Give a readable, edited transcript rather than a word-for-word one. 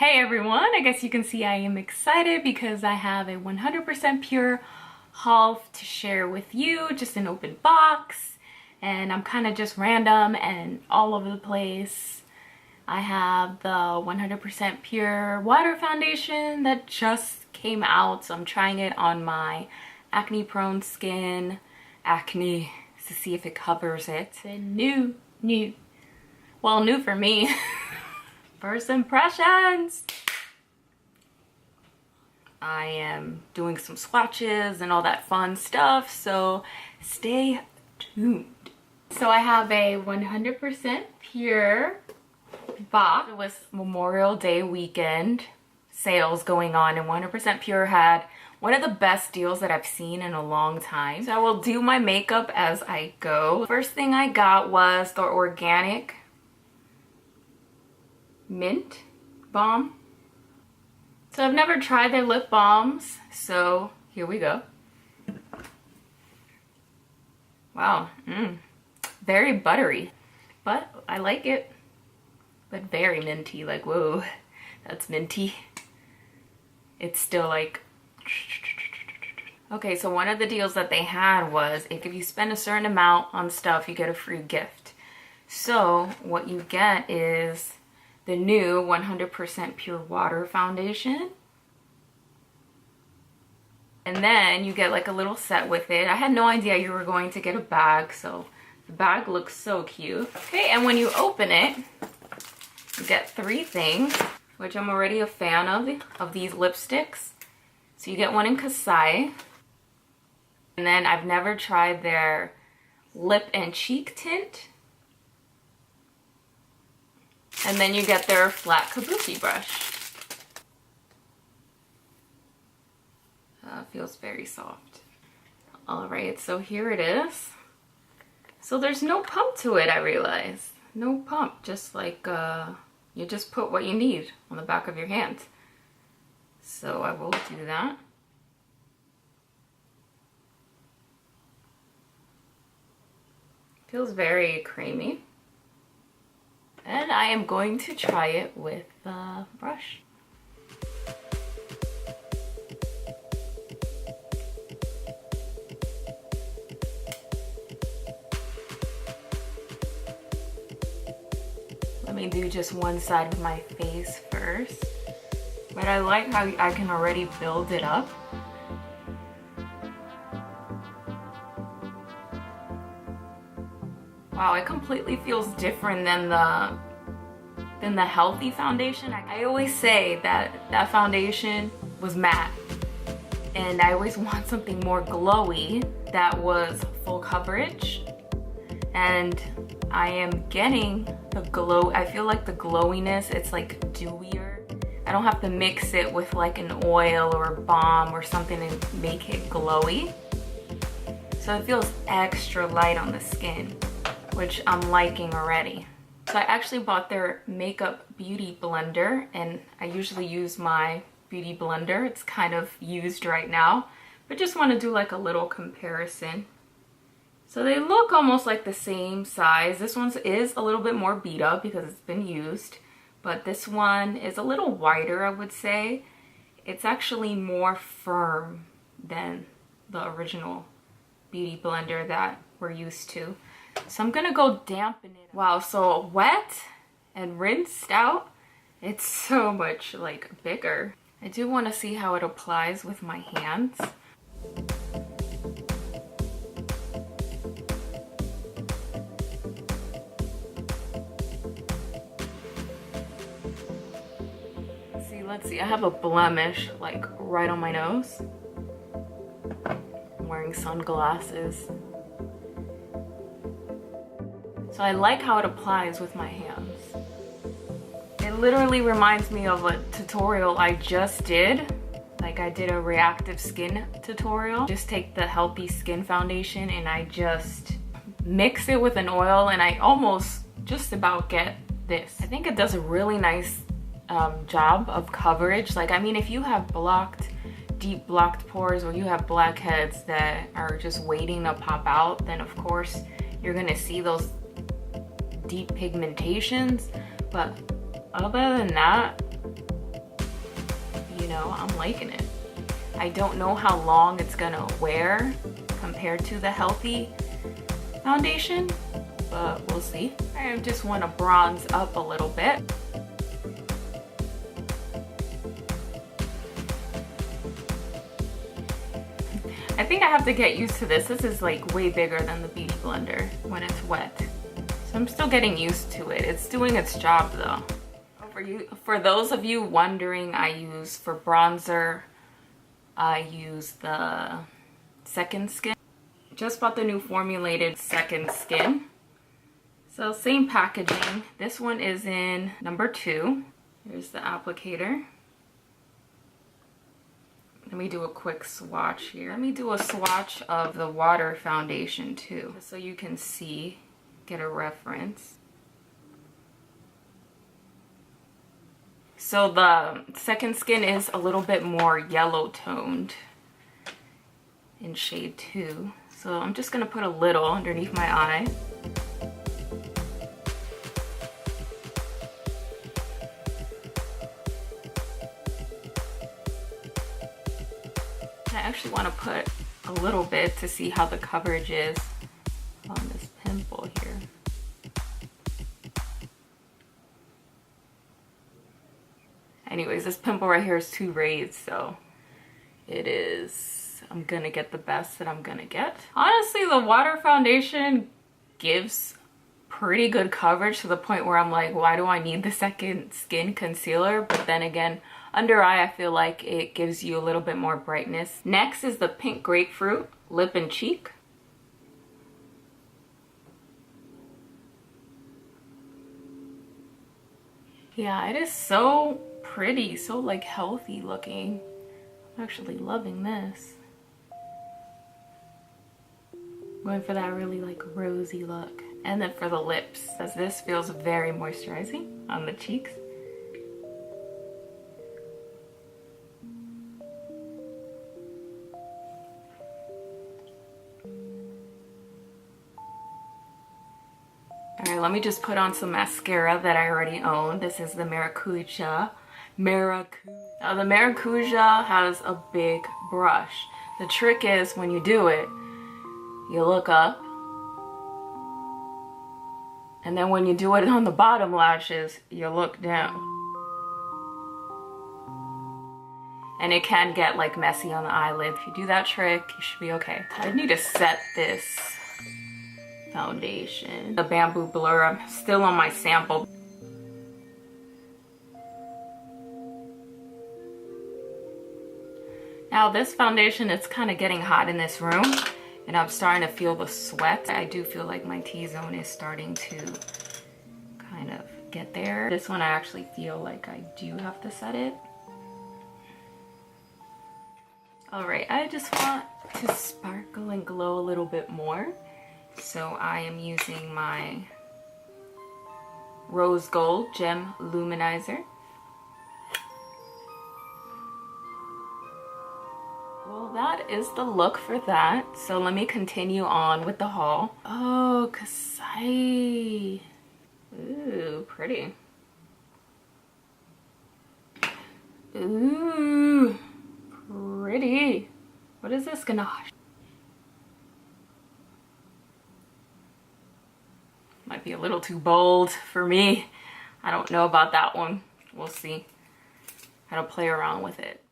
Hey everyone, I guess you can see I am excited because I have a 100% pure haul to share with you, just an open box, and I'm kind of just random and all over the place. I have the 100% pure water foundation that just came out, so I'm trying it on my acne prone skin, to see if it covers it. And new for me. First impressions. I am doing some swatches and all that fun stuff, so stay tuned. So I have a 100% pure box. It was Memorial Day weekend sales going on, and 100% pure had one of the best deals that I've seen in a long time. So I will do my makeup as I go. First thing I got was the organic mint balm. So I've never tried their lip balms, so here we go. Wow, very buttery, but I like it. But very minty, like whoa, that's minty. It's still like, okay, so one of the deals that they had was if you spend a certain amount on stuff, you get a free gift. So what you get is the new 100% pure water foundation. And then you get like a little set with it. I had no idea you were going to get a bag, so the bag looks so cute. Okay, and when you open it, you get 3 things, which I'm already a fan of these lipsticks. So you get one in Cassia. And then I've never tried their lip and cheek tint. And then you get their flat Kabuki brush. Feels very soft. All right, so here it is. So there's no pump to it, I realize. No pump, just like you just put what you need on the back of your hand. So I will do that. Feels very creamy. And I am going to try it with the brush. Let me do just one side of my face first. But I like how I can already build it up. Wow, it completely feels different than the healthy foundation. I always say that foundation was matte, and I always want something more glowy that was full coverage, and I am getting the glow. I feel like the glowiness, it's like dewier. I don't have to mix it with like an oil or a balm or something to make it glowy. So it feels extra light on the skin, which I'm liking already. So I actually bought their makeup beauty blender, and I usually use my beauty blender. It's kind of used right now, but just want to do like a little comparison. So they look almost like the same size. This one is a little bit more beat up because it's been used, but this one is a little wider, I would say. It's actually more firm than the original beauty blender that we're used to. So I'm gonna go dampen it. Wow, so wet and rinsed out, it's so much like bigger. I do want to see how it applies with my hands. Let's see, I have a blemish like right on my nose. I'm wearing sunglasses. So I like how it applies with my hands. It literally reminds me of a tutorial I just did. Like I did a reactive skin tutorial. Just take the healthy skin foundation and I just mix it with an oil, and I almost just about get this. I think it does a really nice job of coverage. Like, I mean, if you have deep blocked pores, or you have blackheads that are just waiting to pop out, then of course you're gonna see those deep pigmentations. But other than that, you know, I'm liking it. I don't know how long it's gonna wear compared to the healthy foundation, but we'll see. I just want to bronze up a little bit. I think I have to get used to this. This is like way bigger than the Beauty Blender when it's wet. So I'm still getting used to it. It's doing its job though. For those of you wondering, I use for bronzer, I use the Second Skin. Just bought the new formulated Second Skin. So same packaging. This one is in number 2. Here's the applicator. Let me do a quick swatch here. Let me do a swatch of the water foundation too, so you can see, get a reference. So the Second Skin is a little bit more yellow toned in shade 2. So I'm just gonna put a little underneath my eye. I actually want to put a little bit to see how the coverage is on this pimple here. Anyways, this pimple right here is too raised, so it is, I'm gonna get the best that I'm gonna get. Honestly, the water foundation gives pretty good coverage to the point where I'm like, why do I need the Second Skin concealer? But then again, under eye, I feel like it gives you a little bit more brightness. Next is the Pink Grapefruit Lip and Cheek. Yeah, it is so pretty, so like healthy looking. I'm actually loving this. Going for that really like rosy look. And then for the lips, as this feels very moisturizing on the cheeks. Alright, let me just put on some mascara that I already own. This is the Maracuja. Now the Maracuja has a big brush. The trick is when you do it, you look up. And then when you do it on the bottom lashes, you look down. And it can get like messy on the eyelid. If you do that trick, you should be okay. I need to set this foundation. The Bamboo Blur, I'm still on my sample. Now this foundation, it's kind of getting hot in this room and I'm starting to feel the sweat. I do feel like my T-zone is starting to kind of get there. This one I actually feel like I do have to set it. All right, I just want to sparkle and glow a little bit more. So I am using my Rose Gold Gem Luminizer. Well, that is the look for that. So let me continue on with the haul. Oh, Cassia. Ooh, pretty. Ooh, pretty. What is this ganache? Might be a little too bold for me. I don't know about that one. We'll see how to play around with it.